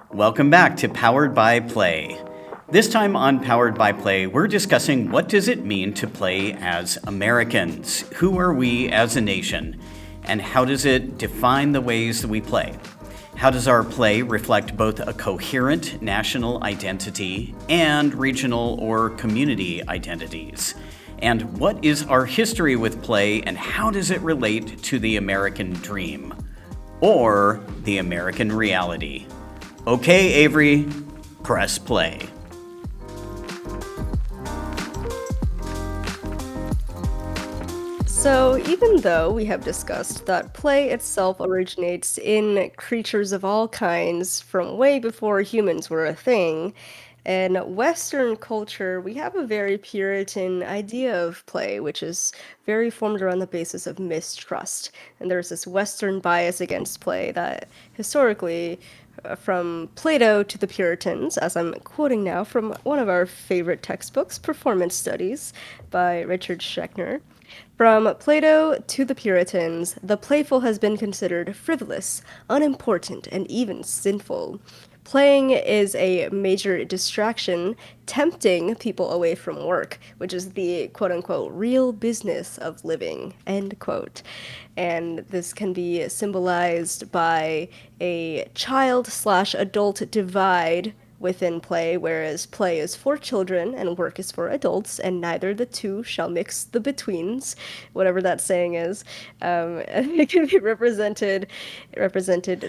Welcome back to Powered by Play. This time on Powered by Play, we're discussing what does it mean to play as Americans? Who are we as a nation? And how does it define the ways that we play? How does our play reflect both a coherent national identity and regional or community identities? And what is our history with play, and how does it relate to the American dream? Or the American reality? Okay, Avery, press play. So, even though we have discussed that play itself originates in creatures of all kinds from way before humans were a thing, in Western culture, we have a very Puritan idea of play, which is very formed around the basis of mistrust. And there's this Western bias against play that historically, from Plato to the Puritans, as I'm quoting now from one of our favorite textbooks, Performance Studies by Richard Schechner. From Plato to the Puritans, the playful has been considered frivolous, unimportant, and even sinful. Playing is a major distraction, tempting people away from work, which is the quote unquote real business of living, end quote. And this can be symbolized by a child slash adult divide within play, whereas play is for children and work is for adults, and neither the two shall mix the betweens, whatever that saying is. And it can be represented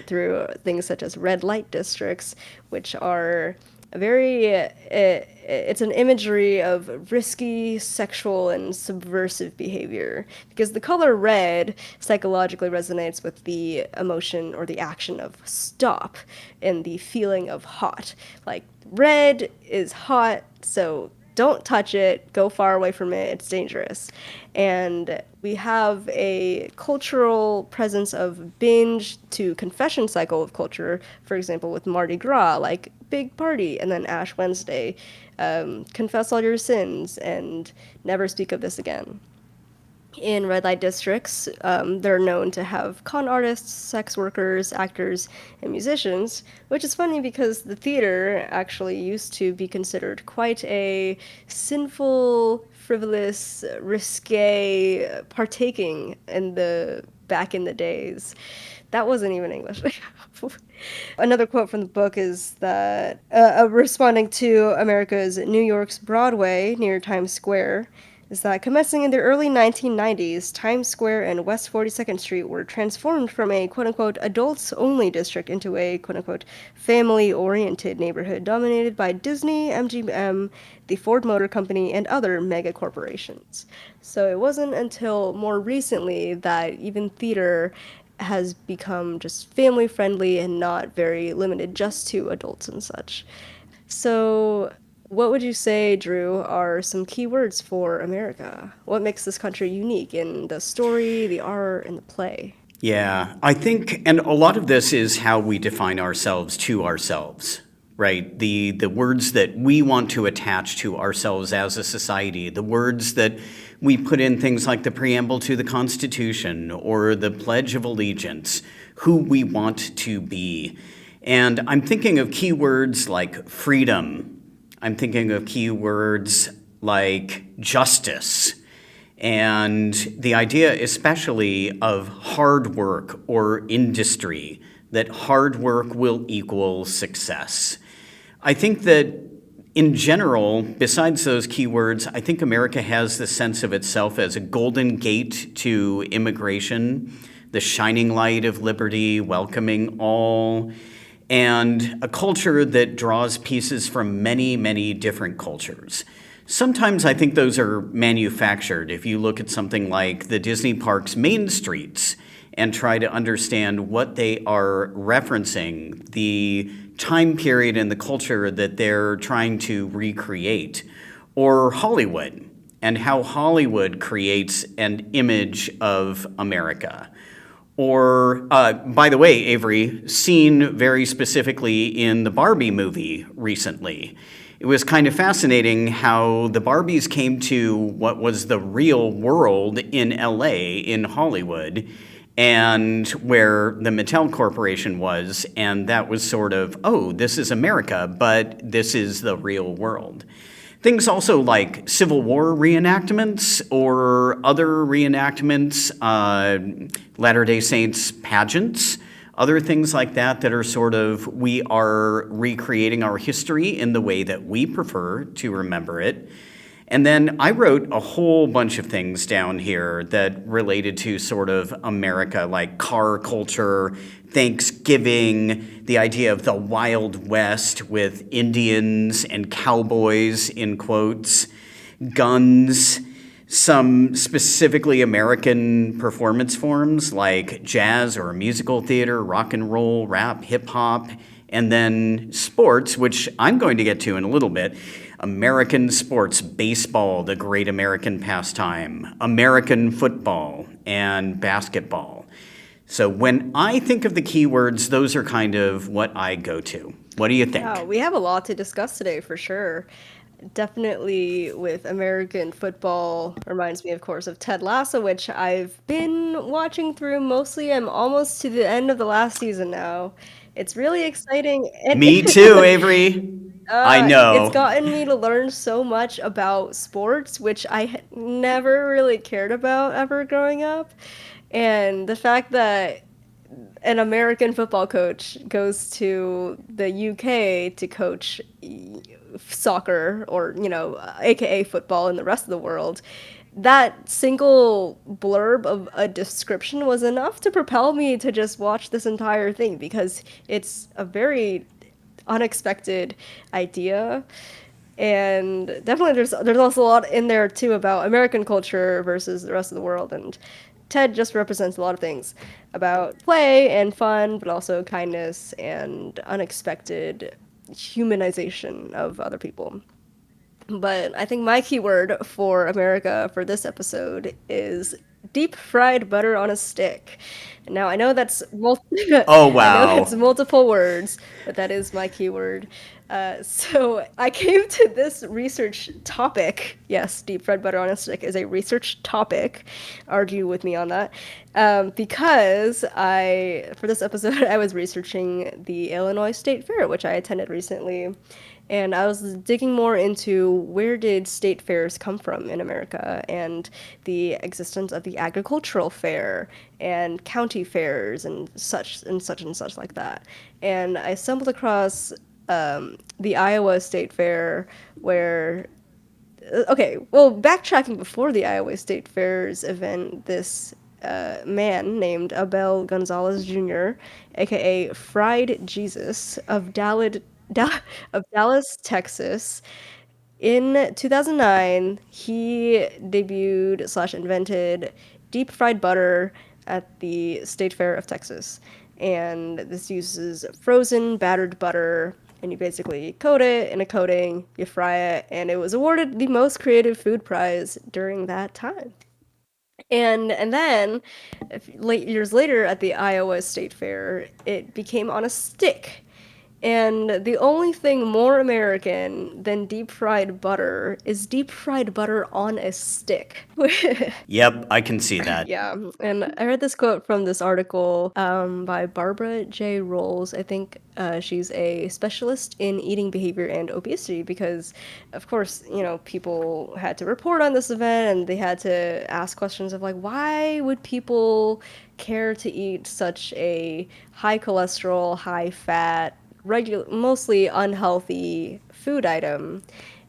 through things such as red light districts, which are it's an imagery of risky sexual and subversive behavior because the color red psychologically resonates with the emotion or the action of stop and the feeling of hot. Like red is hot, so don't touch it, go far away from it, it's dangerous. And we have a cultural presence of binge to confession cycle of culture, for example, with Mardi Gras, like big party, and then Ash Wednesday, confess all your sins and never speak of this again. In red light districts, they're known to have con artists, sex workers, actors, and musicians, which is funny because the theater actually used to be considered quite a sinful, frivolous, risque partaking in the back in the days. That wasn't even English. Another quote from the book is that responding to America's New York's Broadway near Times Square, is that commencing in the early 1990s, Times Square and West 42nd Street were transformed from a quote-unquote adults-only district into a quote-unquote family-oriented neighborhood dominated by Disney, MGM, the Ford Motor Company, and other mega corporations. So it wasn't until more recently that even theater has become just family-friendly and not very limited just to adults and such. So what would you say, Drew, are some key words for America? What makes this country unique in the story, the art, and the play? Yeah, I think, and a lot of this is how we define ourselves to ourselves, right? The words that we want to attach to ourselves as a society, the words that we put in things like the preamble to the Constitution or the Pledge of Allegiance, who we want to be. And I'm thinking of keywords like freedom. I'm thinking of keywords like justice, and the idea especially of hard work or industry, that hard work will equal success. I think that in general, besides those keywords, I think America has the sense of itself as a golden gate to immigration, the shining light of liberty, welcoming all, and a culture that draws pieces from many, many different cultures. Sometimes I think those are manufactured. If you look at something like the Disney parks' main streets and try to understand what they are referencing, the time period and the culture that they're trying to recreate, or Hollywood and how Hollywood creates an image of America. Or, by the way, Avery, seen very specifically in the Barbie movie recently. It was kind of fascinating how the Barbies came to what was the real world in LA, in Hollywood, and where the Mattel Corporation was, and that was sort of, oh, this is America, but this is the real world. Things also like Civil War reenactments or other reenactments, Latter-day Saints pageants, other things like that that are sort of, we are recreating our history in the way that we prefer to remember it. And then I wrote a whole bunch of things down here that related to sort of America, like car culture, Thanksgiving, the idea of the Wild West with Indians and cowboys, in quotes, guns, some specifically American performance forms like jazz or musical theater, rock and roll, rap, hip hop, and then sports, which I'm going to get to in a little bit. American sports, baseball, the great American pastime, American football, and basketball. So when I think of the keywords, those are kind of what I go to. What do you Yeah, think? we have a lot to discuss today for sure. Definitely with American football reminds me, of course, of Ted Lasso, which I've been watching through mostly. I'm almost to the end of the last season now. It's really exciting and Me too, Avery. I it's know. gotten me to learn so much about sports, which I had never really cared about ever growing up. And the fact that an American football coach goes to the UK to coach soccer or, AKA football in the rest of the world, that single blurb of a description was enough to propel me to just watch this entire thing because it's a very unexpected idea. And definitely there's also a lot in there too about American culture versus the rest of the world, and Ted just represents a lot of things about play and fun, but also kindness and unexpected humanization of other people. But I think my keyword for America for this episode is deep fried butter on a stick. Now I know Oh, I know that's wow. multiple words, but that is my keyword. So I came to this research topic. Yes, deep fried butter on a stick is a research topic. Argue with me on that, because for this episode I was researching the Illinois State Fair, which I attended recently, and I was digging more into where did state fairs come from in America and the existence of the agricultural fair and county fairs and such and such and such like that. And I stumbled across the Iowa State Fair where okay, well, backtracking before the Iowa State Fair's event, this man named Abel Gonzalez Jr., aka Fried Jesus of Dallas, Texas, in 2009, he debuted slash invented deep fried butter at the State Fair of Texas. And this uses frozen battered butter, and you basically coat it in a coating, you fry it, and it was awarded the most creative food prize during that time. And then, years later at the Iowa State Fair, it became on a stick. And the only thing more American than deep fried butter is deep fried butter on a stick. Yep, I can see that. Yeah, and I read this quote from this article by Barbara J. Rolls. I think she's a specialist in eating behavior and obesity because, of course, people had to report on this event and they had to ask questions of like, why would people care to eat such a high cholesterol, high fat, mostly unhealthy food item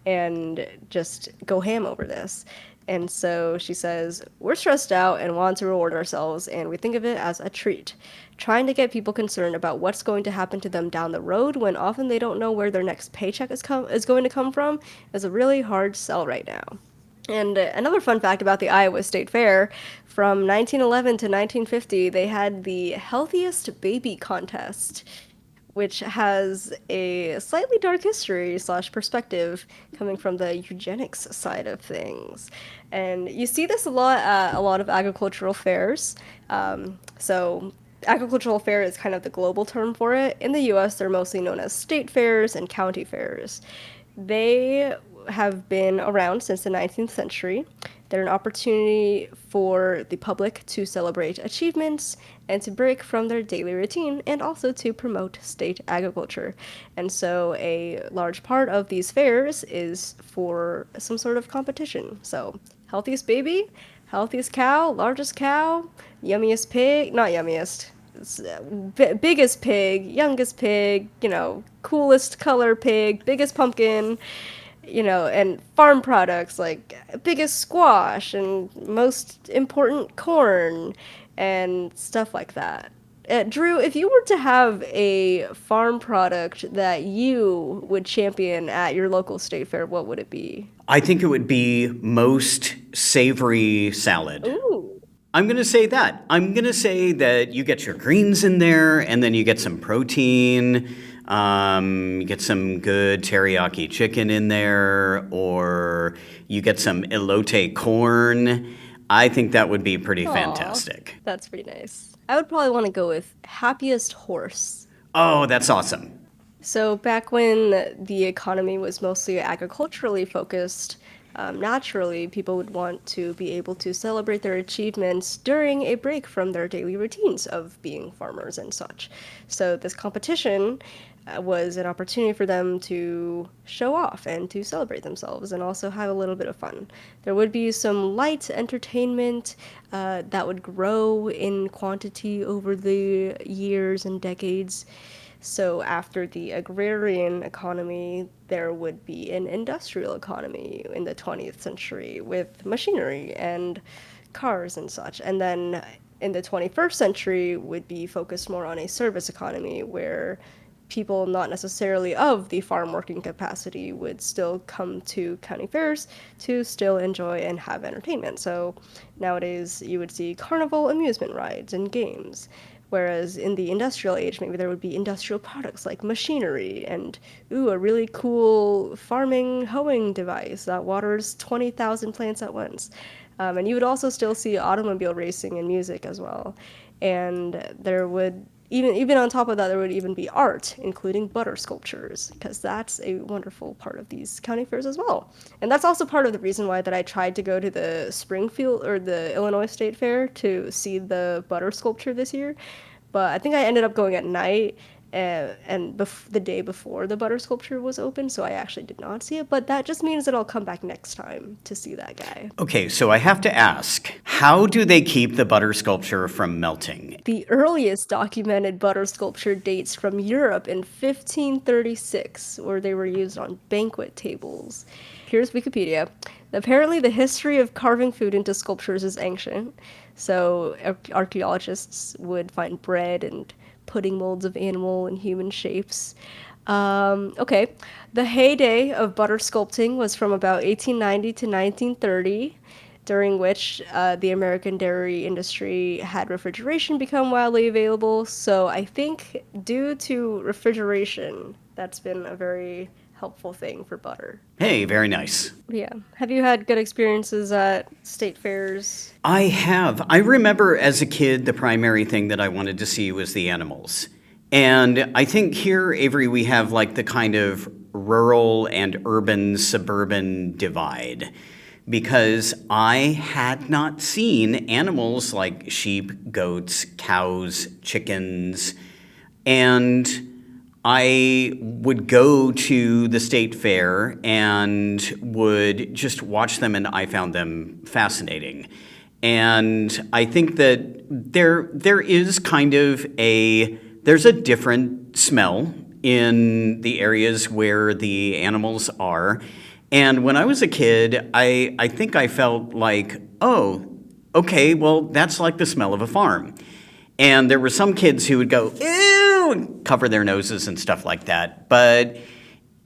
and just go ham over this. And so she says, we're stressed out and want to reward ourselves, and we think of it as a treat. Trying to get people concerned about what's going to happen to them down the road when often they don't know where their next paycheck is going to come from is a really hard sell right now. And another fun fact about the Iowa State Fair, from 1911 to 1950, they had the healthiest baby contest, which has a slightly dark history slash perspective coming from the eugenics side of things. And you see this a lot at a lot of agricultural fairs. So agricultural fair is kind of the global term for it. In the US, they're mostly known as state fairs and county fairs. They have been around since the 19th century. They're an opportunity for the public to celebrate achievements and to break from their daily routine, and also to promote state agriculture. And so a large part of these fairs is for some sort of competition. So, healthiest baby, healthiest cow, yummiest pig, not yummiest, biggest pig, youngest pig, coolest color pig, biggest pumpkin, and farm products like biggest squash and most important corn and stuff like that. Drew, if you were to have a farm product that you would champion at your local state fair, what would it be? I think it would be most savory salad. Ooh. I'm going to say that. I'm going to say that you get your greens in there, and then you get some protein. You get some good teriyaki chicken in there, or you get some elote corn. I think that would be pretty fantastic. That's pretty nice. I would probably want to go with happiest horse. Oh, that's awesome. So back when the economy was mostly agriculturally focused, naturally people would want to be able to celebrate their achievements during a break from their daily routines of being farmers and such. So this competition was an opportunity for them to show off and to celebrate themselves and also have a little bit of fun. There would be some light entertainment that would grow in quantity over the years and decades. So after the agrarian economy, there would be an industrial economy in the 20th century with machinery and cars and such. And then in the 21st century would be focused more on a service economy where people not necessarily of the farm working capacity would still come to county fairs to still enjoy and have entertainment. So nowadays you would see carnival amusement rides and games. Whereas in the industrial age, maybe there would be industrial products like machinery and, a really cool farming hoeing device that waters 20,000 plants at once. And you would also still see automobile racing and music as well. And there would, even on top of that, there would even be art, including butter sculptures, because that's a wonderful part of these county fairs as well. And that's also part of the reason why that I tried to go to the Springfield or the Illinois State Fair to see the butter sculpture this year. But I think I ended up going at night and the day before the butter sculpture was open, so I actually did not see it. But that just means that I'll come back next time to see that guy. Okay, so I have to ask, how do they keep the butter sculpture from melting? The earliest documented butter sculpture dates from Europe in 1536, where they were used on banquet tables. Here's Wikipedia. Apparently, the history of carving food into sculptures is ancient. So archaeologists would find bread and pudding molds of animal and human shapes. Okay, the heyday of butter sculpting was from about 1890 to 1930, during which the American dairy industry had refrigeration become widely available. So I think due to refrigeration, that's been a very helpful thing for butter. Hey, very nice. Yeah. Have you had good experiences at state fairs? I have. I remember as a kid, the primary thing that I wanted to see was the animals. And I think here, Avery, we have like the kind of rural and urban suburban divide, because I had not seen animals like sheep, goats, cows, chickens, and I would go to the state fair and would just watch them, and I found them fascinating. And I think that there is kind of there's a different smell in the areas where the animals are. And when I was a kid, I think I felt like, oh, okay, well, that's like the smell of a farm. And there were some kids who would go, ew, and cover their noses and stuff like that. But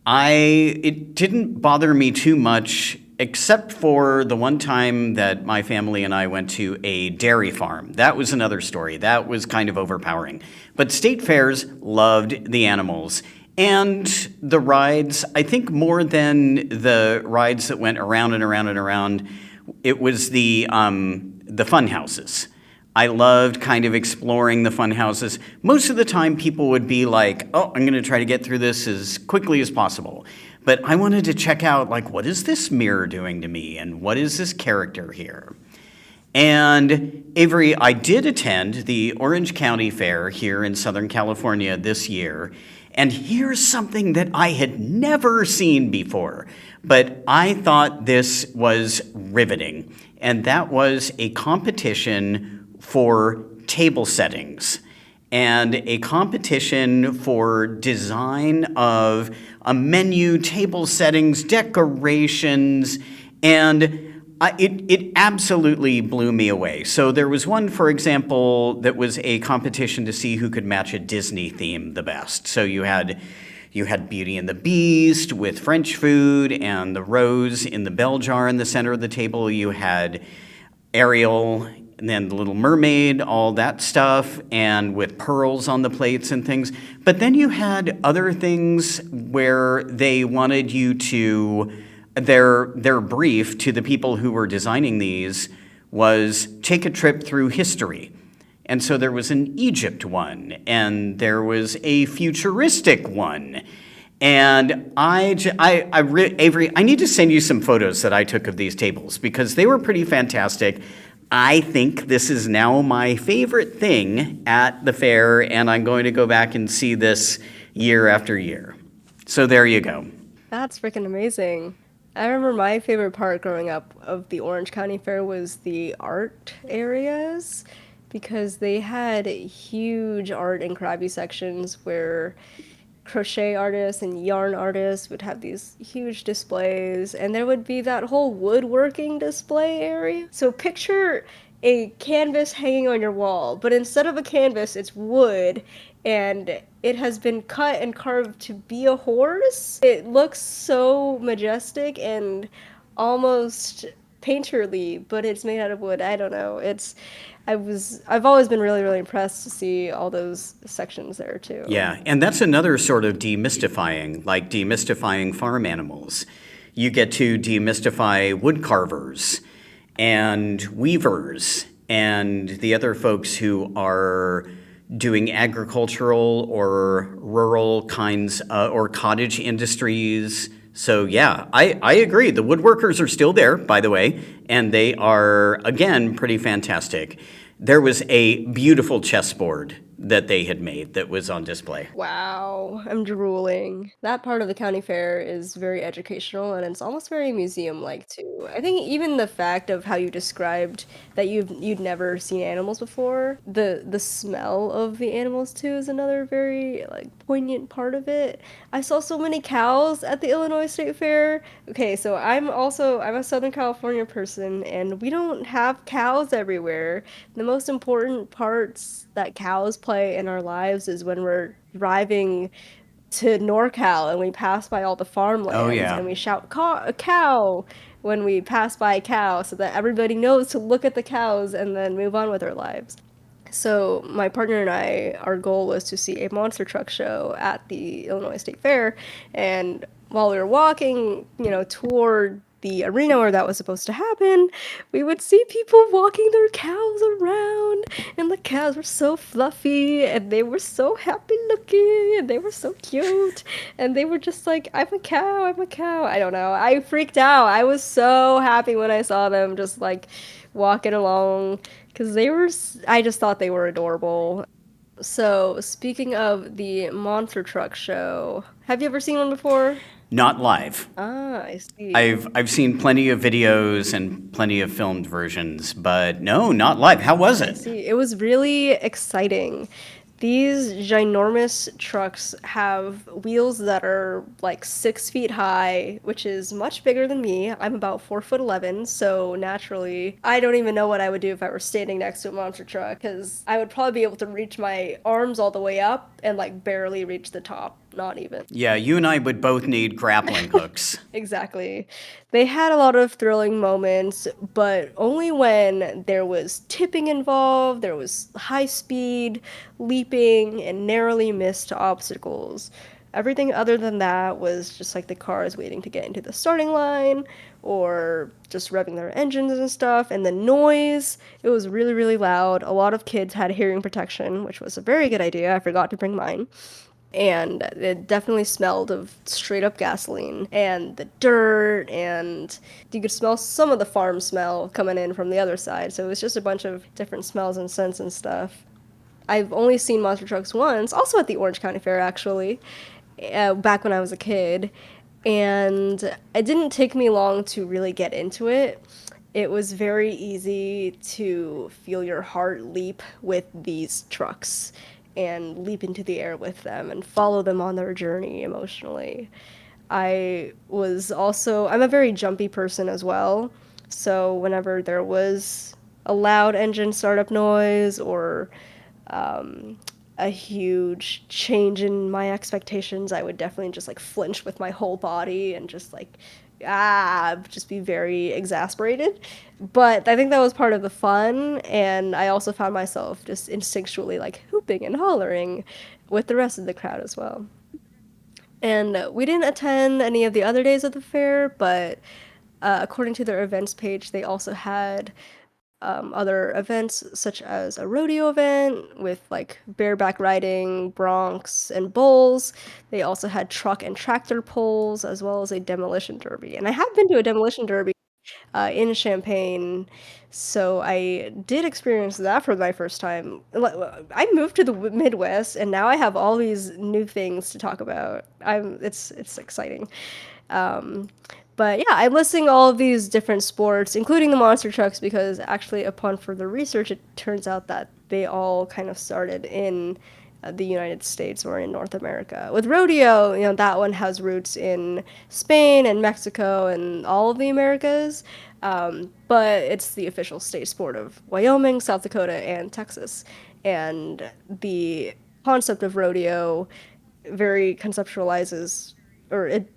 it didn't bother me too much, except for the one time that my family and I went to a dairy farm. That was another story. That was kind of overpowering. But state fairs loved the animals. And the rides, I think more than the rides that went around and around and around, it was the fun houses. I loved kind of exploring the fun houses. Most of the time people would be like, oh, I'm going to try to get through this as quickly as possible. but I wanted to check out, like, what is this mirror doing to me? And what is this character here? And Avery, I did attend the Orange County Fair here in Southern California this year. And here's something that I had never seen before, but I thought this was riveting. And that was a competition for table settings and a competition for design of a menu, table settings, decorations, and it absolutely blew me away. So there was one, for example, that was a competition to see who could match a Disney theme the best. So you had Beauty and the Beast with French food and the rose in the bell jar in the center of the table. You had Ariel and then the Little Mermaid, all that stuff, and with pearls on the plates and things. But then you had other things where they wanted you to, their brief to the people who were designing these was take a trip through history. And so there was an Egypt one, and there was a futuristic one. And Avery, I need to send you some photos that I took of these tables because they were pretty fantastic. I think this is now my favorite thing at the fair, and I'm going to go back and see this year after year. So there you go. That's freaking amazing. I remember my favorite part growing up of the Orange County Fair was the art areas because they had huge art and crabby sections where crochet artists and yarn artists would have these huge displays, and there would be that whole woodworking display area. So picture a canvas hanging on your wall, but instead of a canvas, it's wood, and it has been cut and carved to be a horse. It looks so majestic and almost painterly, but it's made out of wood. I don't know. I've always been really, really impressed to see all those sections there too. Yeah, and that's another sort of demystifying, like demystifying farm animals. You get to demystify wood carvers and weavers and the other folks who are doing agricultural or rural kinds or cottage industries. So yeah, I agree. The woodworkers are still there, by the way, and they are, again, pretty fantastic. There was a beautiful chessboard that they had made that was on display. Wow, I'm drooling. That part of the county fair is very educational and it's almost very museum-like too. I think even the fact of how you described that you'd never seen animals before, the smell of the animals too is another very like poignant part of it. I saw so many cows at the Illinois State Fair. Okay, so I'm a Southern California person and we don't have cows everywhere. The most important parts that cows play in our lives is when we're driving to NorCal and we pass by all the Oh farmlands yeah. and we shout a cow when we pass by a cow so that everybody knows to look at the cows and then move on with their lives. So my partner and I, our goal was to see a monster truck show at the Illinois State Fair, and while we were walking, toward the arena where that was supposed to happen, we would see people walking their cows around, and the cows were so fluffy, and they were so happy looking, and they were so cute, and they were just like, I'm a cow, I'm a cow. I don't know. I freaked out. I was so happy when I saw them just like walking along because I just thought they were adorable. So, speaking of the monster truck show, have you ever seen one before? Not live. Ah, I see. I've seen plenty of videos and plenty of filmed versions, but no, not live. How was I it? see. It was really exciting. These ginormous trucks have wheels that are like 6 feet high, which is much bigger than me. I'm about 4'11", so naturally, I don't even know what I would do if I were standing next to a monster truck, because I would probably be able to reach my arms all the way up and like barely reach the top, not even. Yeah, you and I would both need grappling hooks. Exactly. They had a lot of thrilling moments, but only when there was tipping involved, there was high speed, leaping, and narrowly missed obstacles. Everything other than that was just like the cars waiting to get into the starting line or just revving their engines and stuff. And the noise, it was really, really loud. A lot of kids had hearing protection, which was a very good idea. I forgot to bring mine. And it definitely smelled of straight up gasoline and the dirt, and you could smell some of the farm smell coming in from the other side. So it was just a bunch of different smells and scents and stuff. I've only seen monster trucks once, also at the Orange County Fair, actually, back when I was a kid. And it didn't take me long to really get into it. It was very easy to feel your heart leap with these trucks and leap into the air with them and follow them on their journey emotionally. I'm a very jumpy person as well. So whenever there was a loud engine startup noise or a huge change in my expectations, I would definitely just like flinch with my whole body and just like just be very exasperated. But I think that was part of the fun, and I also found myself just instinctually like hooping and hollering with the rest of the crowd as well. And we didn't attend any of the other days of the fair, but according to their events page, they also had other events such as a rodeo event with like bareback riding, broncs, and bulls. They also had truck and tractor pulls as well as a demolition derby. And I have been to a demolition derby in Champaign, so I did experience that for my first time. I moved to the Midwest, and now I have all these new things to talk about. It's exciting. Um, but yeah, I'm listing all of these different sports, including the monster trucks, because actually, upon further research, it turns out that they all kind of started in the United States or in North America. With rodeo, that one has roots in Spain and Mexico and all of the Americas, but it's the official state sport of Wyoming, South Dakota, and Texas. And the concept of rodeo very conceptualizes, or it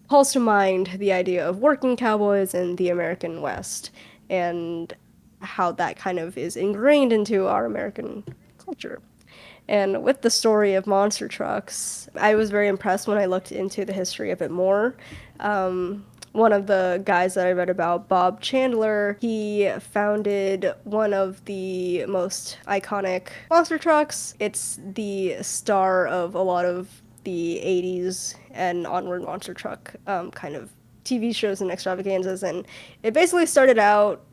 calls to mind the idea of working cowboys in the American West and how that kind of is ingrained into our American culture. And with the story of monster trucks, I was very impressed when I looked into the history of it more. One of the guys that I read about, Bob Chandler, he founded one of the most iconic monster trucks. It's the star of a lot of the 80s and onward monster truck kind of TV shows and extravaganzas. And it basically started out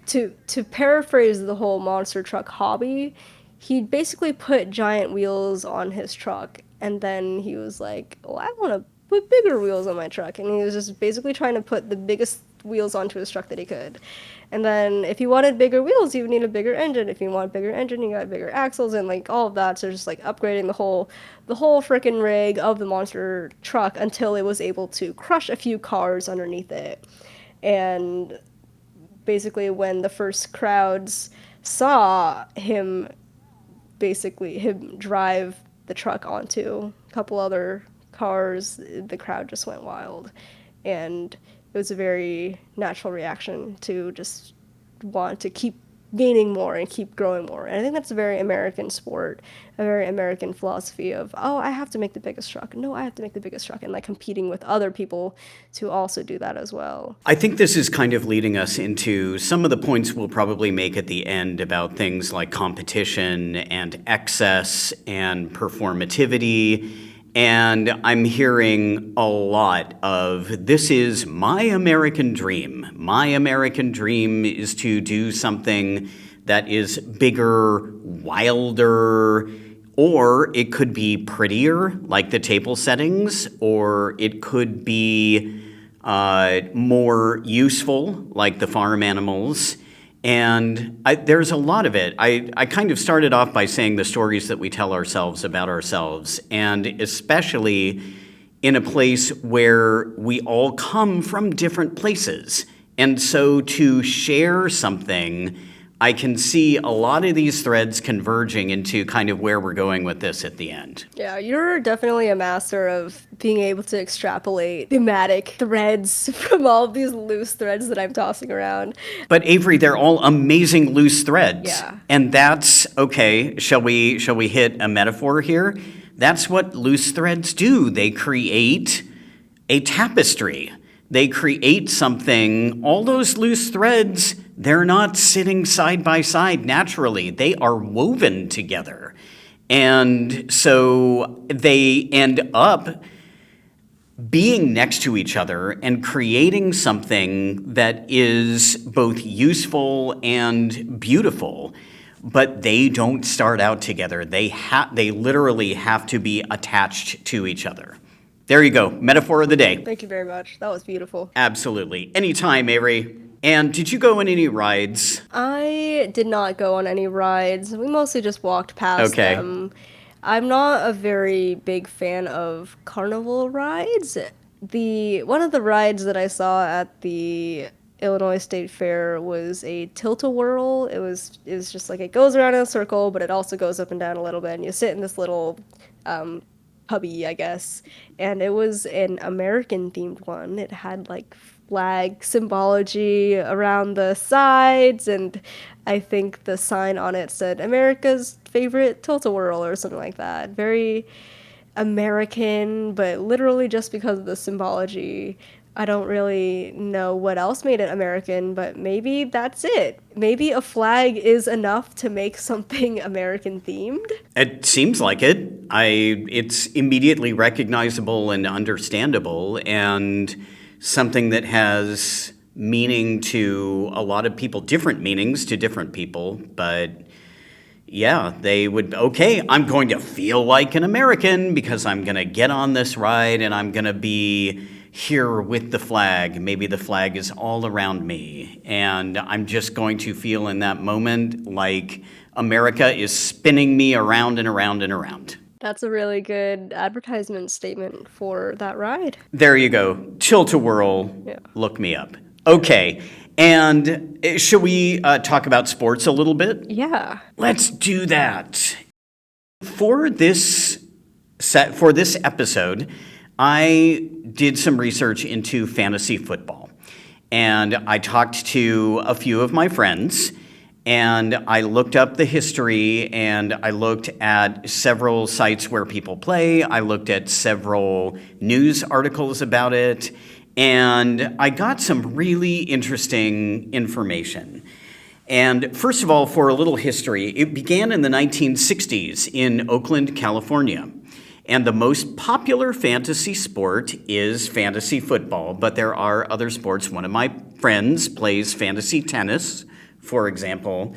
to paraphrase the whole monster truck hobby, he basically put giant wheels on his truck, and then he was like, "Well, I want to put bigger wheels on my truck," and he was just basically trying to put the biggest wheels onto his truck that he could. And then if you wanted bigger wheels, you would need a bigger engine. If you want a bigger engine, you got bigger axles and like all of that. So just like upgrading the whole freaking rig of the monster truck until it was able to crush a few cars underneath it. And basically when the first crowds saw him drive the truck onto a couple other cars, the crowd just went wild. And it was a very natural reaction to just want to keep gaining more and keep growing more. And I think that's a very American sport, a very American philosophy of, oh, I have to make the biggest truck. No, I have to make the biggest truck. And like competing with other people to also do that as well. I think this is kind of leading us into some of the points we'll probably make at the end about things like competition and excess and performativity. And I'm hearing a lot of this is my American dream. My American dream is to do something that is bigger, wilder, or it could be prettier, like the table settings, or it could be more useful, like the farm animals. And there's a lot of it. I kind of started off by saying the stories that we tell ourselves about ourselves, and especially in a place where we all come from different places. And so to share something, I can see a lot of these threads converging into kind of where we're going with this at the end. Yeah, you're definitely a master of being able to extrapolate thematic threads from all of these loose threads that I'm tossing around. But Avery, they're all amazing loose threads. Yeah. And that's okay, shall we hit a metaphor here? That's what loose threads do. They create a tapestry. They create something. All those loose threads, they're not sitting side by side naturally. They are woven together. And so they end up being next to each other and creating something that is both useful and beautiful, but they don't start out together. They literally have to be attached to each other. There you go, metaphor of the day. Thank you very much. That was beautiful. Absolutely. Anytime, Avery. And did you go on any rides? I did not go on any rides. We mostly just walked past Okay. them. I'm not a very big fan of carnival rides. The one of the rides that I saw at the Illinois State Fair was a tilt-a-whirl. It was just like it goes around in a circle, but it also goes up and down a little bit, and you sit in this little hubby, I guess. And it was an American themed one. It had like flag symbology around the sides, and I think the sign on it said America's favorite tilt-a-whirl or something like that. Very American, but literally just because of the symbology. I don't really know what else made it American, but maybe that's it. Maybe a flag is enough to make something American themed. It seems like it. It's immediately recognizable and understandable, and something that has meaning to a lot of people, different meanings to different people, but yeah, they would, okay, I'm going to feel like an American because I'm going to get on this ride and I'm going to be here with the flag. Maybe the flag is all around me, and I'm just going to feel in that moment like America is spinning me around and around and around. That's a really good advertisement statement for that ride. There you go. Tilt-a-whirl, Yeah. look me up. Okay, and should we talk about sports a little bit? Yeah. Let's do that. For this episode, I did some research into fantasy football, and I talked to a few of my friends, and I looked up the history, and I looked at several sites where people play. I looked at several news articles about it, and I got some really interesting information. And first of all, for a little history, it began in the 1960s in Oakland, California. And the most popular fantasy sport is fantasy football, but there are other sports. One of my friends plays fantasy tennis, for example.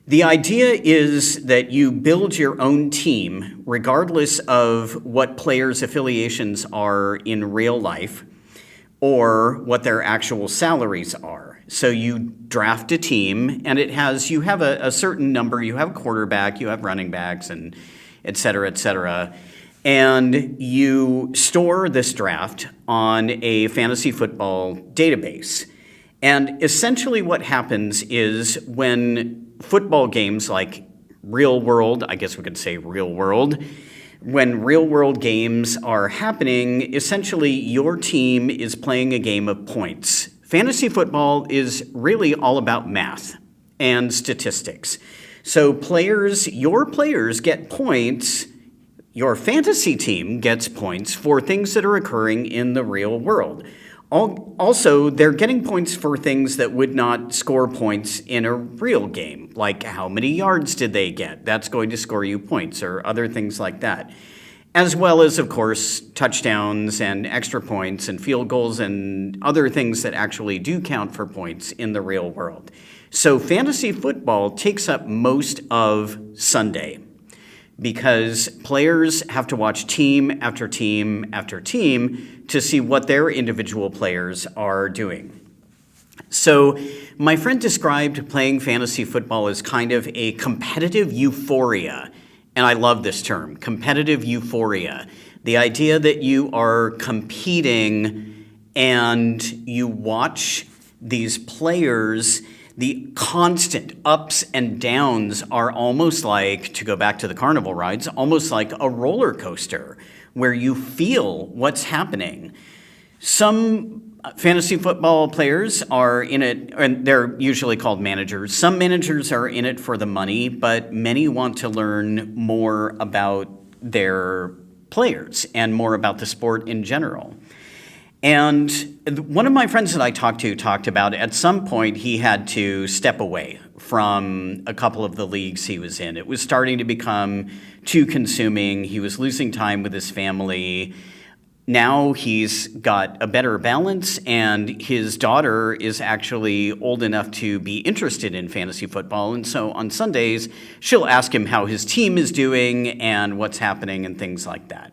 The idea is that you build your own team, regardless of what players' affiliations are in real life or what their actual salaries are. So you draft a team, and you have a certain number. You have a quarterback, you have running backs, and et cetera, et cetera. And you store this draft on a fantasy football database. And essentially what happens is when football games like real world, I guess we could say real world, when real world games are happening, essentially your team is playing a game of points. Fantasy football is really all about math and statistics. So your players get points. Your fantasy team gets points for things that are occurring in the real world. Also, they're getting points for things that would not score points in a real game, like how many yards did they get? That's going to score you points, or other things like that. As well as, of course, touchdowns and extra points and field goals and other things that actually do count for points in the real world. So fantasy football takes up most of Sunday, because players have to watch team after team after team to see what their individual players are doing. So my friend described playing fantasy football as kind of a competitive euphoria. And I love this term, competitive euphoria. The idea that you are competing and you watch these players. The constant ups and downs are almost like, to go back to the carnival rides, almost like a roller coaster where you feel what's happening. Some fantasy football players are in it, and they're usually called managers. Some managers are in it for the money, but many want to learn more about their players and more about the sport in general. And one of my friends that I talked about, at some point he had to step away from a couple of the leagues he was in. It was starting to become too consuming. He was losing time with his family. Now he's got a better balance, and his daughter is actually old enough to be interested in fantasy football. And so on Sundays, she'll ask him how his team is doing and what's happening and things like that.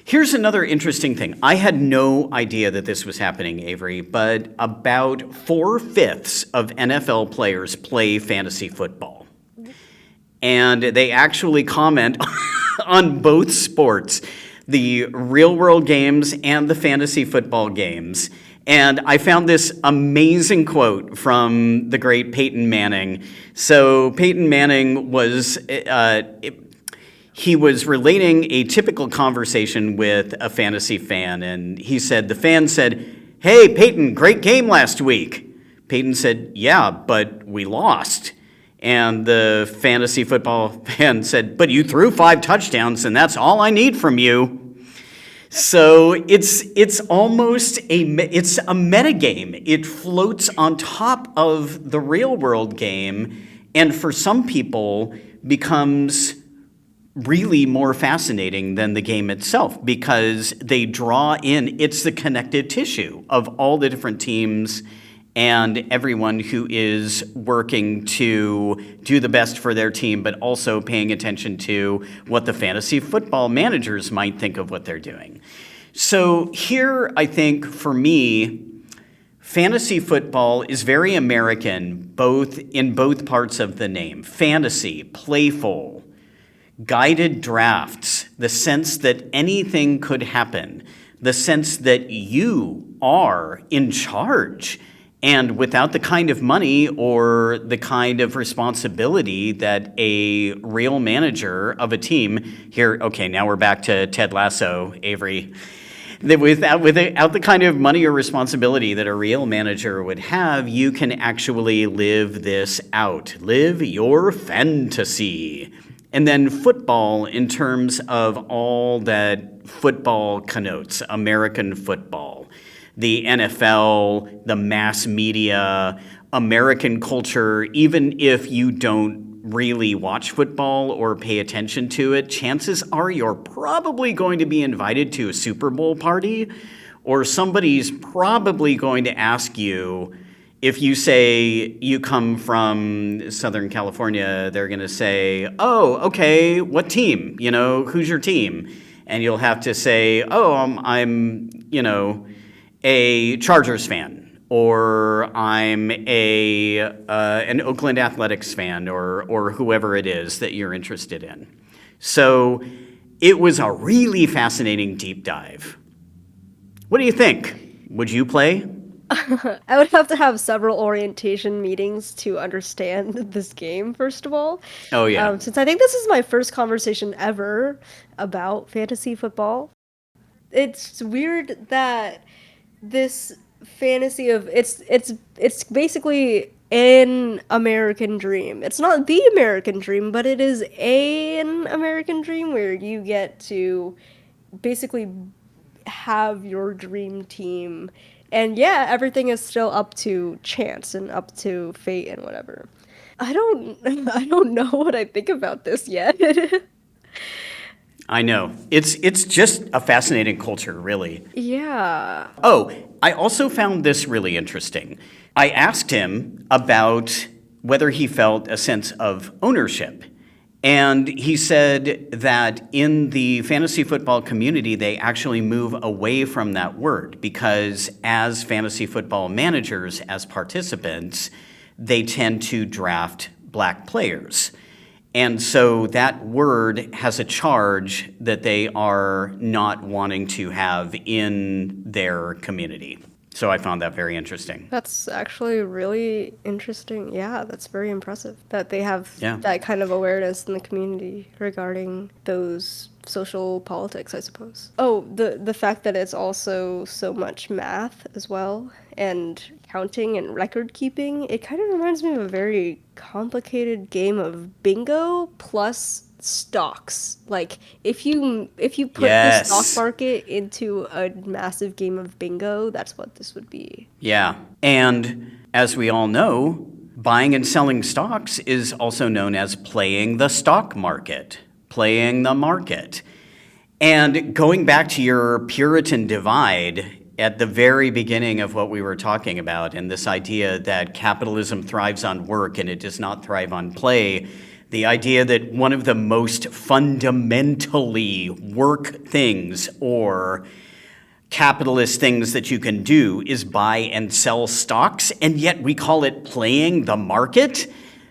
Here's another interesting thing. I had no idea that this was happening, Avery, but about 4/5 of NFL players play fantasy football. And they actually comment on both sports, the real-world games and the fantasy football games. And I found this amazing quote from the great Peyton Manning. So Peyton Manning was... he was relating a typical conversation with a fantasy fan, and he said, the fan said, "Hey, Peyton, great game last week." Peyton said, "Yeah, but we lost." And the fantasy football fan said, "But you threw 5 touchdowns, and that's all I need from you." So it's almost it's a metagame. It floats on top of the real world game, and for some people becomes really more fascinating than the game itself because they draw in, it's the connective tissue of all the different teams and everyone who is working to do the best for their team, but also paying attention to what the fantasy football managers might think of what they're doing. So here, I think, for me, fantasy football is very American, in both parts of the name. Fantasy, playful, guided drafts, the sense that anything could happen, the sense that you are in charge, and without the kind of money or the kind of responsibility that a real manager of a team here, okay, now we're back to Ted Lasso, Avery, that without the kind of money or responsibility that a real manager would have, you can actually live this out, live your fantasy. And then football, in terms of all that football connotes, American football, the NFL, the mass media, American culture, even if you don't really watch football or pay attention to it, chances are you're probably going to be invited to a Super Bowl party, or somebody's probably going to ask you, if you say you come from Southern California, they're going to say, "Oh, okay, what team? Who's your team?" And you'll have to say, "Oh, I'm a Chargers fan, or I'm an Oakland Athletics fan, or whoever it is that you're interested in." So it was a really fascinating deep dive. What do you think? Would you play? I would have to have several orientation meetings to understand this game, first of all. Oh, yeah. Since I think this is my first conversation ever about fantasy football. It's weird that this fantasy of it's basically an American dream. It's not the American dream, but it is an American dream where you get to basically have your dream team. And yeah, everything is still up to chance and up to fate and whatever. I don't I don't know what I think about this yet. I know. It's just a fascinating culture, really. Yeah. Oh, I also found this really interesting. I asked him about whether he felt a sense of ownership. And he said that in the fantasy football community, they actually move away from that word because as fantasy football managers, as participants, they tend to draft black players. And so that word has a charge that they are not wanting to have in their community. So I found that very interesting. That's actually really interesting. Yeah, that's very impressive that they have Yeah. that kind of awareness in the community regarding those social politics, I suppose. Oh, the fact that it's also so much math as well and counting and record keeping, it kind of reminds me of a very complicated game of bingo plus stocks. Like if you put the stock Yes. market into a massive game of bingo, that's what this would be. Yeah. And as we all know, Buying and selling stocks is also known as playing the stock market, playing the market. And going back to your Puritan divide at the very beginning of what we were talking about, and this idea that capitalism thrives on work and it does not thrive on play, the idea that one of the most fundamentally work things or capitalist things that you can do is buy and sell stocks, and yet we call it playing the market.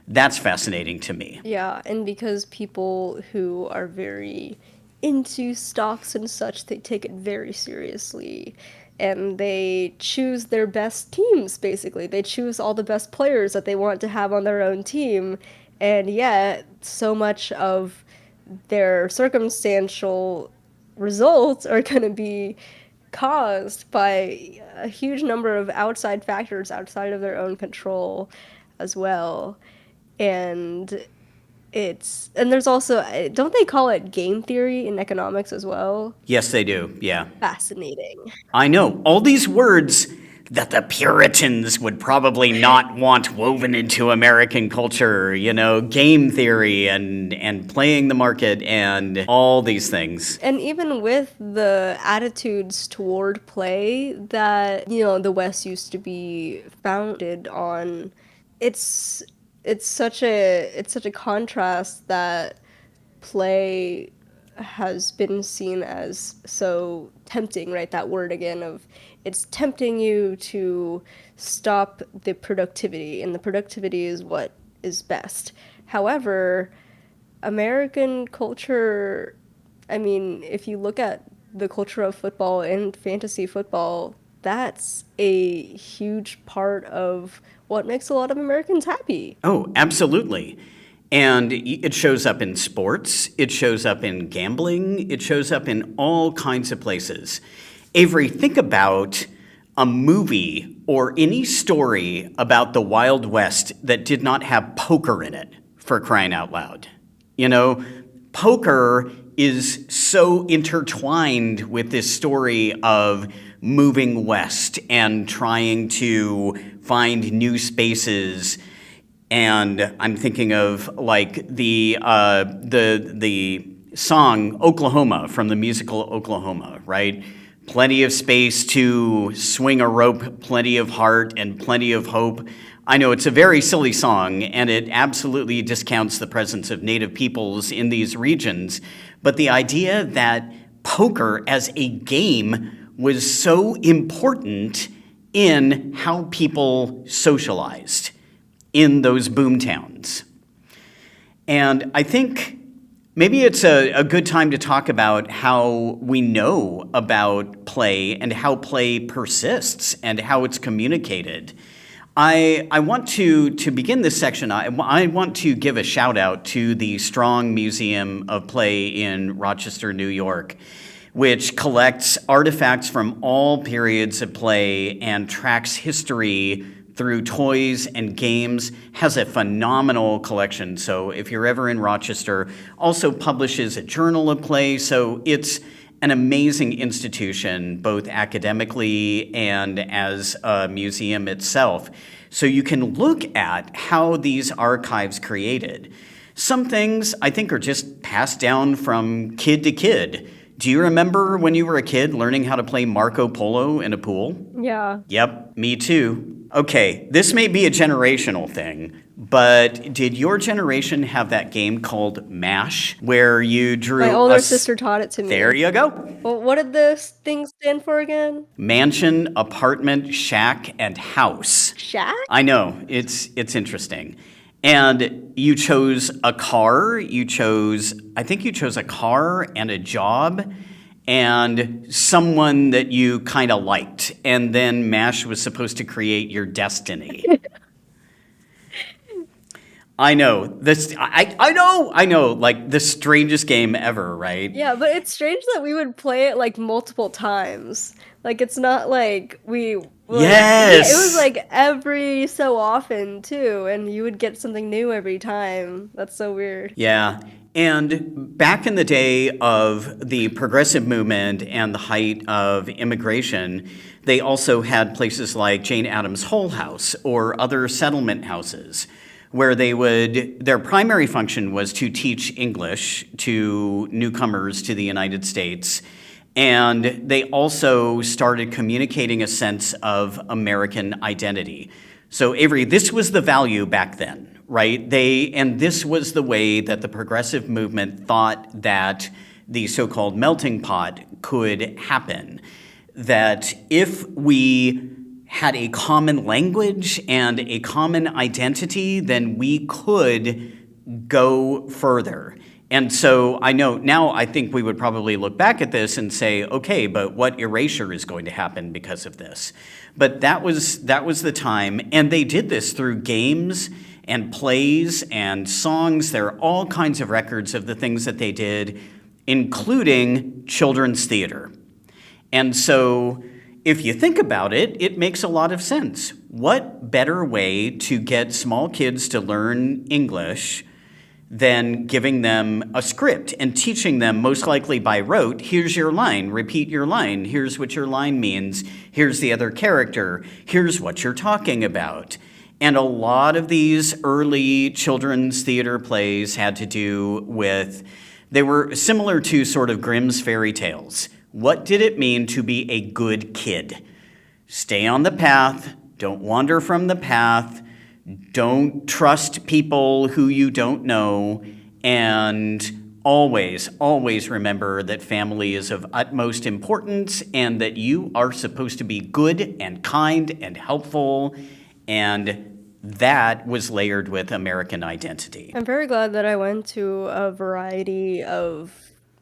That's fascinating to me. Yeah, and because people who are very into stocks and such, they take it very seriously. And they choose their best teams, basically. They choose all the best players that they want to have on their own team. And yet, so much of their circumstantial results are going to be caused by a huge number of outside factors outside of their own control as well. And and there's also, don't they call it game theory in economics as well? Yes, they do. Yeah. Fascinating. I know. All these words that the Puritans would probably not want woven into American culture, game theory and playing the market and all these things. And even with the attitudes toward play that, the West used to be founded on, it's it's such a contrast that play has been seen as so tempting, right? That word again of it's tempting you to stop the productivity, and the productivity is what is best. However, American culture, I mean, if you look at the culture of football and fantasy football, that's a huge part of what makes a lot of Americans happy. Oh, absolutely. And it shows up in sports, it shows up in gambling, it shows up in all kinds of places. Avery, think about a movie or any story about the Wild West that did not have poker in it, for crying out loud. Poker is so intertwined with this story of moving west and trying to find new spaces. And I'm thinking of like the song Oklahoma from the musical Oklahoma, right? Plenty of space to swing a rope, plenty of heart, and plenty of hope. I know it's a very silly song, and it absolutely discounts the presence of Native peoples in these regions. But the idea that poker as a game was so important in how people socialized in those boom towns. And I think maybe it's a good time to talk about how we know about play and how play persists and how it's communicated. I want to begin this section, I want to give a shout out to the Strong Museum of Play in Rochester, New York, which collects artifacts from all periods of play and tracks history through toys and games, has a phenomenal collection. So if you're ever in Rochester, also publishes a journal of play. So it's an amazing institution, both academically and as a museum itself. So you can look at how these archives created. Some things I think are just passed down from kid to kid. Do you remember when you were a kid learning how to play Marco Polo in a pool? Yeah. Yep, me too. Okay, this may be a generational thing, but did your generation have that game called MASH, where you drew My older sister taught it to me. There you go. Well, what did this thing stand for again? Mansion, apartment, shack, and house. Shack? I know, it's interesting. And you chose a car, I think you chose a car and a job and someone that you kind of liked. And then MASH was supposed to create your destiny. I know this. I know. Like the strangest game ever, right? Yeah, but it's strange that we would play it like multiple times. Like it's not like we like yeah, it was Yes. like every so often too, and you would get something new every time. That's so weird. Yeah. And back in the day of the progressive movement and the height of immigration, they also had places like Jane Addams' Hull House or other settlement houses where their primary function was to teach English to newcomers to the United States. And they also started communicating a sense of American identity. So, Avery, this was the value back then, right? And this was the way that the progressive movement thought that the so-called melting pot could happen. That if we had a common language and a common identity, then we could go further. And so I know now I think we would probably look back at this and say, okay, but what erasure is going to happen because of this? But that was the time, and they did this through games and plays and songs. There are all kinds of records of the things that they did, including children's theater. And so if you think about it, it makes a lot of sense. What better way to get small kids to learn English than giving them a script and teaching them, most likely by rote, here's your line, repeat your line, here's what your line means, here's the other character, here's what you're talking about. And a lot of these early children's theater plays had to do with, they were similar to sort of Grimm's fairy tales. What did it mean to be a good kid? Stay on the path, don't wander from the path, don't trust people who you don't know, and always, always remember that family is of utmost importance and that you are supposed to be good and kind and helpful, and that was layered with American identity. I'm very glad that I went to a variety of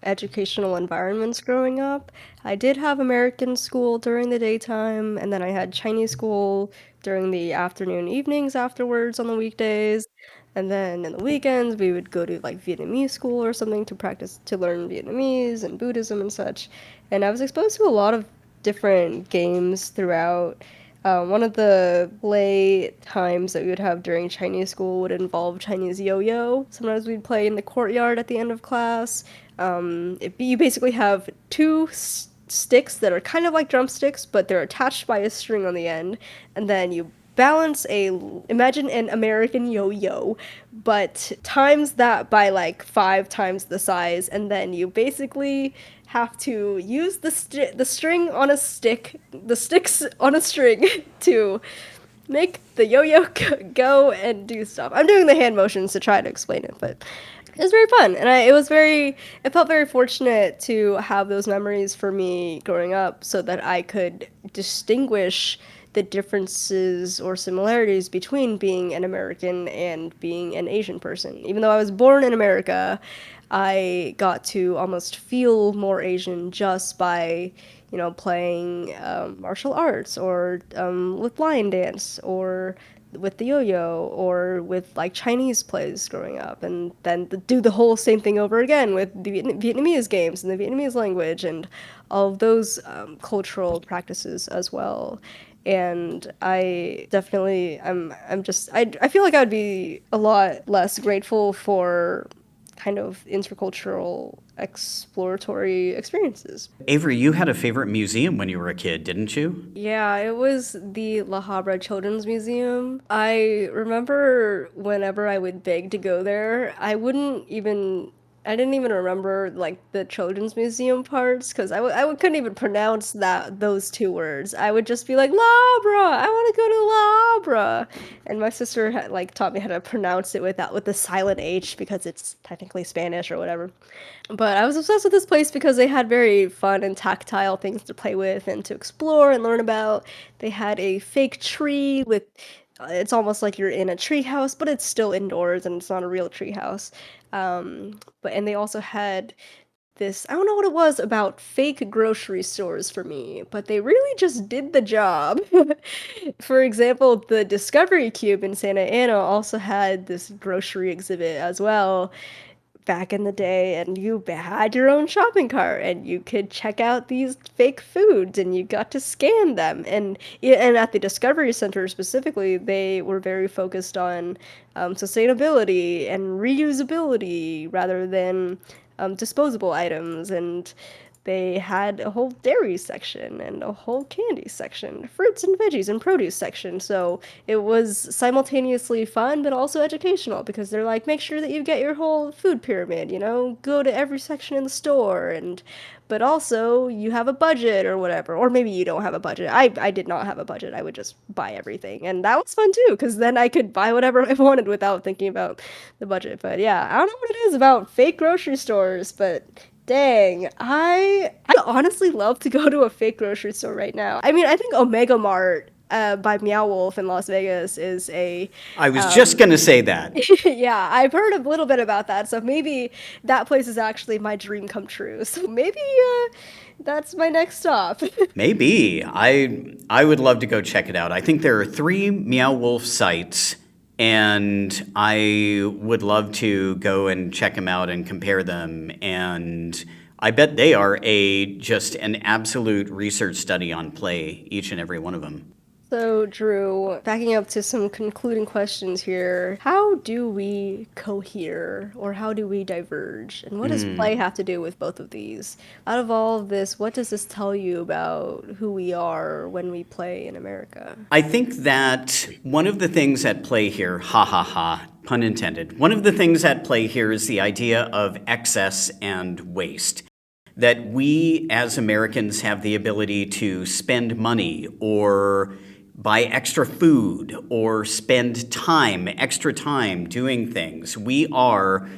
educational environments growing up. I did have American school during the daytime, and then I had Chinese school during the afternoon, evenings afterwards on the weekdays. And then in the weekends, we would go to like Vietnamese school or something to practice to learn Vietnamese and Buddhism and such. And I was exposed to a lot of different games throughout. One of the play times that we would have during Chinese school would involve Chinese yo-yo. Sometimes we'd play in the courtyard at the end of class. You basically have two sticks that are kind of like drumsticks, but they're attached by a string on the end, and then you balance imagine an American yo-yo, but times that by like 5 times the size, and then you basically have to use the string on a stick, the sticks on a string to make the yo-yo go and do stuff. I'm doing the hand motions to try to explain it, but it was very fun, and it felt very fortunate to have those memories for me growing up, so that I could distinguish the differences or similarities between being an American and being an Asian person. Even though I was born in America, I got to almost feel more Asian just by, playing martial arts or with lion dance or with the yo-yo or with like Chinese plays growing up, and then do the whole same thing over again with the Vietnamese games and the Vietnamese language and all of those cultural practices as well. And I definitely, I feel like I would be a lot less grateful for kind of intercultural exploratory experiences. Avery, you had a favorite museum when you were a kid, didn't you? Yeah, it was the La Habra Children's Museum. I remember whenever I would beg to go there, I didn't even remember like the children's museum parts because couldn't even pronounce those two words. I would just be like Labra, I want to go to Labra, and my sister had like taught me how to pronounce it with the silent H because it's technically Spanish or whatever. But I was obsessed with this place because they had very fun and tactile things to play with and to explore and learn about. They had a fake tree with it's almost like you're in a tree house, but it's still indoors and it's not a real tree house. But and they also had this, I don't know what it was about fake grocery stores for me, but they really just did the job. For example, the Discovery Cube in Santa Ana also had this grocery exhibit as well back in the day, and you had your own shopping cart and you could check out these fake foods and you got to scan them. And and at the Discovery Center specifically, they were very focused on sustainability and reusability rather than disposable items. And they had a whole dairy section and a whole candy section, fruits and veggies and produce section. So it was simultaneously fun but also educational because they're like, make sure that you get your whole food pyramid, go to every section in the store, and but also you have a budget or whatever. Or maybe you don't have a budget. I did not have a budget. I would just buy everything. And that was fun too, because then I could buy whatever I wanted without thinking about the budget. But yeah, I don't know what it is about fake grocery stores, but dang, I honestly love to go to a fake grocery store right now. I mean, I think Omega Mart by Meow Wolf in Las Vegas is a I was just going to say that. yeah, I've heard a little bit about that. So maybe that place is actually my dream come true. So maybe that's my next stop. Maybe. I would love to go check it out. I think there are 3 Meow Wolf sites, and I would love to go and check them out and compare them. And I bet they are just an absolute research study on play, each and every one of them. So, Drew, backing up to some concluding questions here, how do we cohere or how do we diverge? And what does play have to do with both of these? Out of all of this, what does this tell you about who we are when we play in America? I think that one of the things at play here, ha ha ha, pun intended, one of the things at play here is the idea of excess and waste. That we as Americans have the ability to spend money or buy extra food or spend extra time doing things. We are,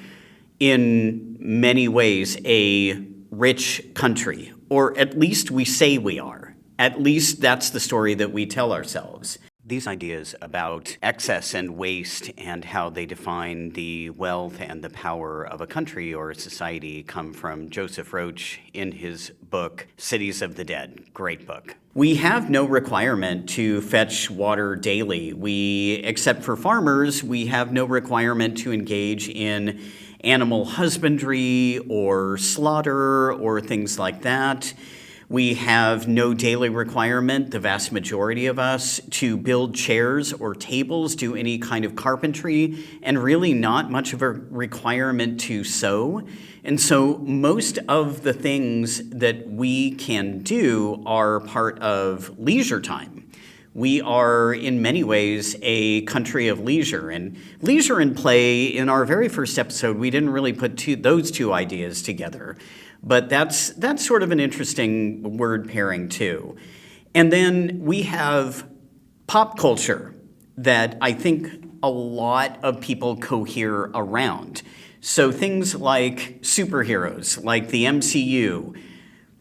in many ways, a rich country, or at least we say we are. At least that's the story that we tell ourselves. These ideas about excess and waste and how they define the wealth and the power of a country or a society come from Joseph Roach in his book, Cities of the Dead. Great book. We have no requirement to fetch water daily. Except for farmers, we have no requirement to engage in animal husbandry or slaughter or things like that. We have no daily requirement, the vast majority of us, to build chairs or tables, do any kind of carpentry, and really not much of a requirement to sew. And so most of the things that we can do are part of leisure time. We are, in many ways, a country of leisure. And leisure and play, in our very first episode, we didn't really put those two ideas together. But that's sort of an interesting word pairing, too. And then we have pop culture that I think a lot of people cohere around. So things like superheroes, like the MCU,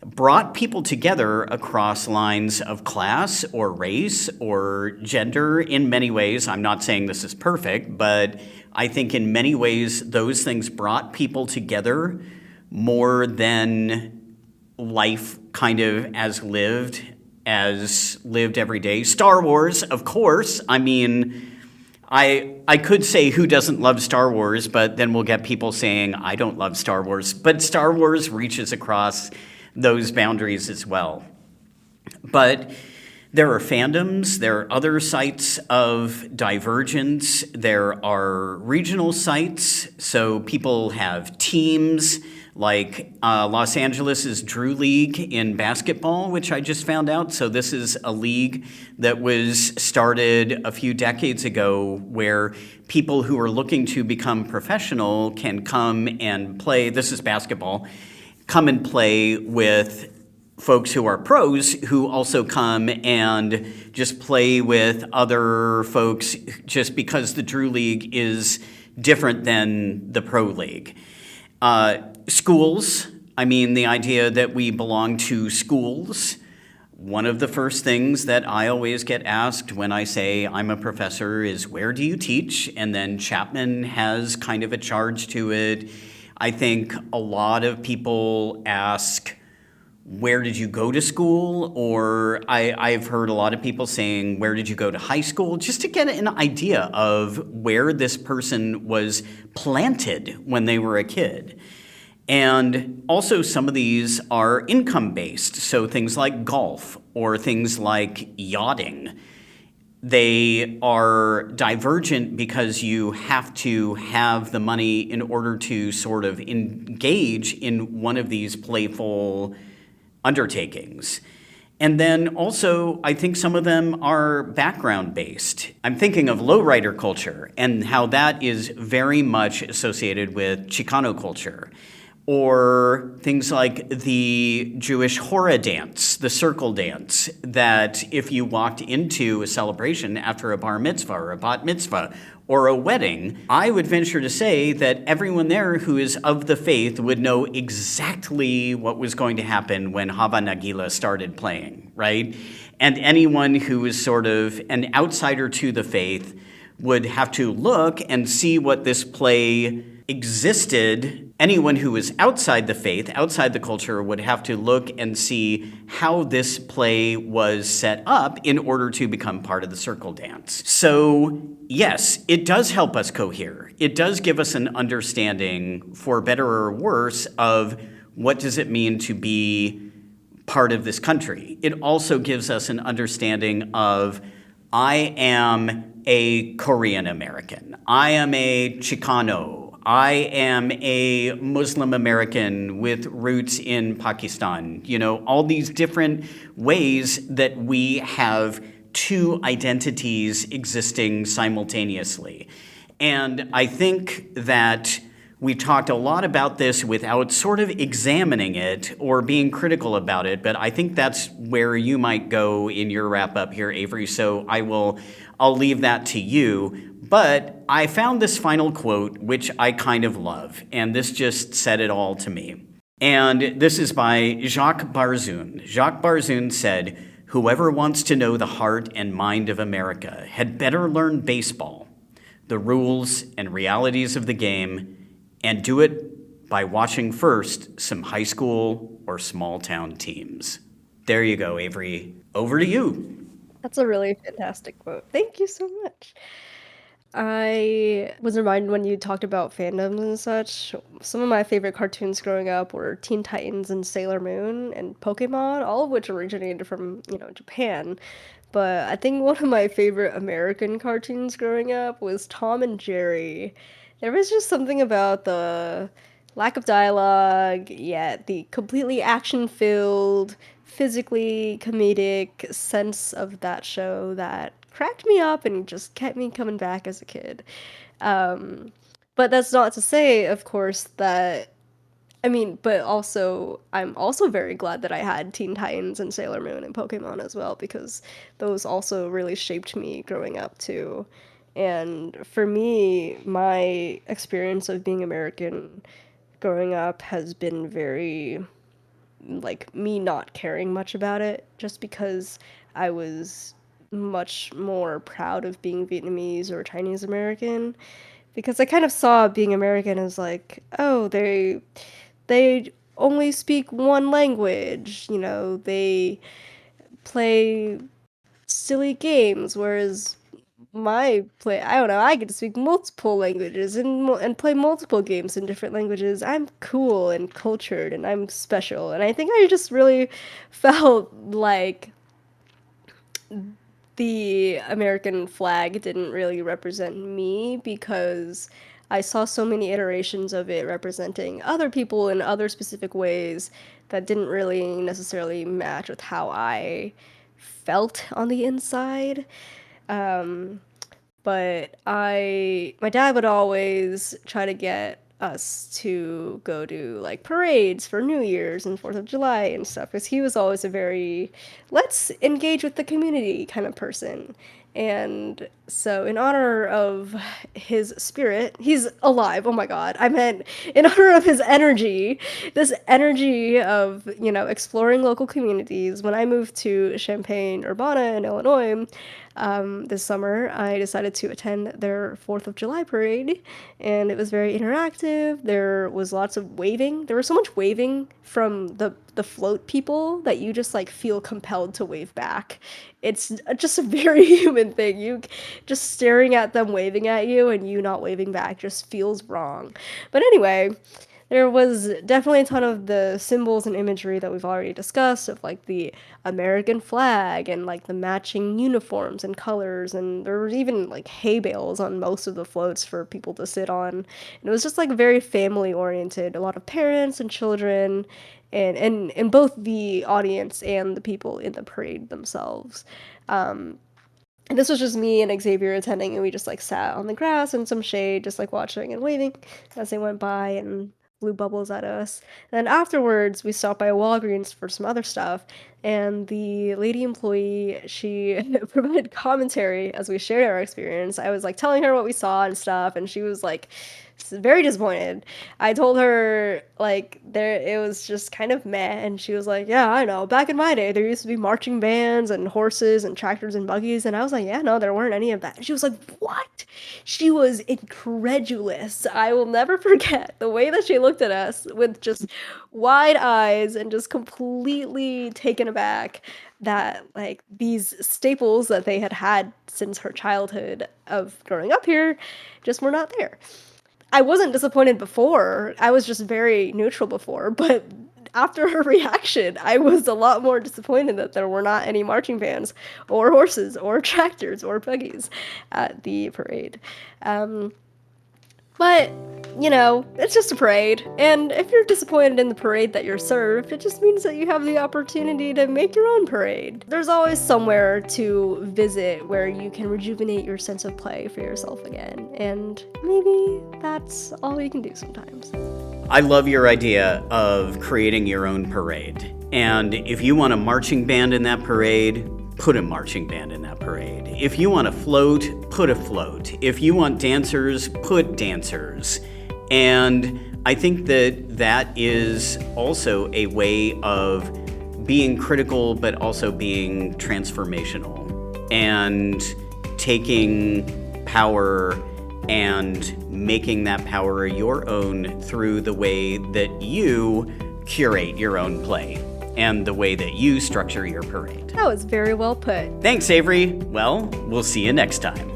brought people together across lines of class or race or gender in many ways. I'm not saying this is perfect, but I think in many ways those things brought people together more than life kind of as lived every day. Star Wars, of course. I mean, I could say who doesn't love Star Wars, but then we'll get people saying I don't love Star Wars. But Star Wars reaches across those boundaries as well. But there are fandoms, there are other sites of divergence, there are regional sites, so people have teams like Los Angeles' Drew League in basketball, which I just found out. So this is a league that was started a few decades ago where people who are looking to become professional can come and play. This is basketball. Come and play with folks who are pros who also come and just play with other folks just because the Drew League is different than the Pro League. Schools, I mean, the idea that we belong to schools. One of the first things that I always get asked when I say I'm a professor is, where do you teach? And then Chapman has kind of a charge to it. I think a lot of people ask, where did you go to school? Or I've heard a lot of people saying, where did you go to high school? Just to get an idea of where this person was planted when they were a kid. And also, some of these are income based. So things like golf or things like yachting. They are divergent because you have to have the money in order to sort of engage in one of these playful undertakings. And then also, I think some of them are background based. I'm thinking of lowrider culture and how that is very much associated with Chicano culture. Or things like the Jewish hora dance, the circle dance, that if you walked into a celebration after a bar mitzvah or a bat mitzvah or a wedding, I would venture to say that everyone there who is of the faith would know exactly what was going to happen when Hava Nagila started playing, right? And anyone who is sort of an outsider to the faith would have to look and see what this play existed. Anyone who was outside the faith, outside the culture, would have to look and see how this play was set up in order to become part of the circle dance. So, yes, it does help us cohere. It does give us an understanding, for better or worse, of what does it mean to be part of this country. It also gives us an understanding of, I am a Korean American. I am a Chicano. I am a Muslim American with roots in Pakistan. You know, all these different ways that we have two identities existing simultaneously. And I think that we talked a lot about this without sort of examining it or being critical about it, but I think that's where you might go in your wrap up here, Avery. So I'll leave that to you. But I found this final quote, which I kind of love, and this just said it all to me. And this is by Jacques Barzun. Jacques Barzun said, "Whoever wants to know the heart and mind of America had better learn baseball, the rules and realities of the game, and do it by watching first some high school or small town teams." There you go, Avery. Over to you. That's a really fantastic quote. Thank you so much. I was reminded when you talked about fandoms and such, some of my favorite cartoons growing up were Teen Titans and Sailor Moon and Pokemon, all of which originated from, Japan. But I think one of my favorite American cartoons growing up was Tom and Jerry. There was just something about the lack of dialogue, yet the completely action-filled, physically comedic sense of that show that cracked me up and just kept me coming back as a kid. Um, but that's not to say, of course, that but also I'm also very glad that I had Teen Titans and Sailor Moon and Pokemon as well because those also really shaped me growing up too. And for me, my experience of being American growing up has been very like me not caring much about it just because I was much more proud of being Vietnamese or Chinese American because I kind of saw being American as like, oh, they only speak one language, they play silly games whereas I don't know, I get to speak multiple languages and play multiple games in different languages. I'm cool and cultured and I'm special. And I think I just really felt like the American flag didn't really represent me because I saw so many iterations of it representing other people in other specific ways that didn't really necessarily match with how I felt on the inside. Um, but my dad would always try to get us to go to like parades for New Year's and 4th of July and stuff because he was always a very let's engage with the community kind of person. And so, in honor of his spirit, he's alive. Oh my God. I meant in honor of his energy, this energy of, exploring local communities. When I moved to Champaign, Urbana in Illinois, This summer, I decided to attend their 4th of July parade, and it was very interactive. There was lots of waving. There was so much waving from the float people that you just like feel compelled to wave back. It's just a very human thing. You just staring at them waving at you and you not waving back just feels wrong. But anyway, there was definitely a ton of the symbols and imagery that we've already discussed of like the American flag and like the matching uniforms and colors, and there was even like hay bales on most of the floats for people to sit on. And it was just like very family oriented, a lot of parents and children and both the audience and the people in the parade themselves. And this was just me and Xavier attending, and we just like sat on the grass in some shade, just like watching and waving as they went by and blew bubbles at us. And then afterwards, we stopped by Walgreens for some other stuff, and the lady employee, she provided commentary as we shared our experience. I was like telling her what we saw and stuff, and she was like very disappointed. I told her like there it was just kind of meh, and she was like, "Yeah, I know. Back in my day, there used to be marching bands and horses and tractors and buggies." And I was like, "Yeah, no, there weren't any of that." And she was like, "What?" She was incredulous. I will never forget the way that she looked at us with just wide eyes and just completely taken aback that like these staples that they had had since her childhood of growing up here just were not there. I wasn't disappointed before. I was just very neutral before, but after her reaction, I was a lot more disappointed that there were not any marching bands or horses or tractors or buggies at the parade. Um, but, you know, it's just a parade. And if you're disappointed in the parade that you're served, it just means that you have the opportunity to make your own parade. There's always somewhere to visit where you can rejuvenate your sense of play for yourself again. And maybe that's all you can do sometimes. I love your idea of creating your own parade. And if you want a marching band in that parade, put a marching band in that parade. If you want a float, put a float. If you want dancers, put dancers. And I think that that is also a way of being critical, but also being transformational and taking power and making that power your own through the way that you curate your own play and the way that you structure your parade. That was very well put. Thanks, Avery. Well, we'll see you next time.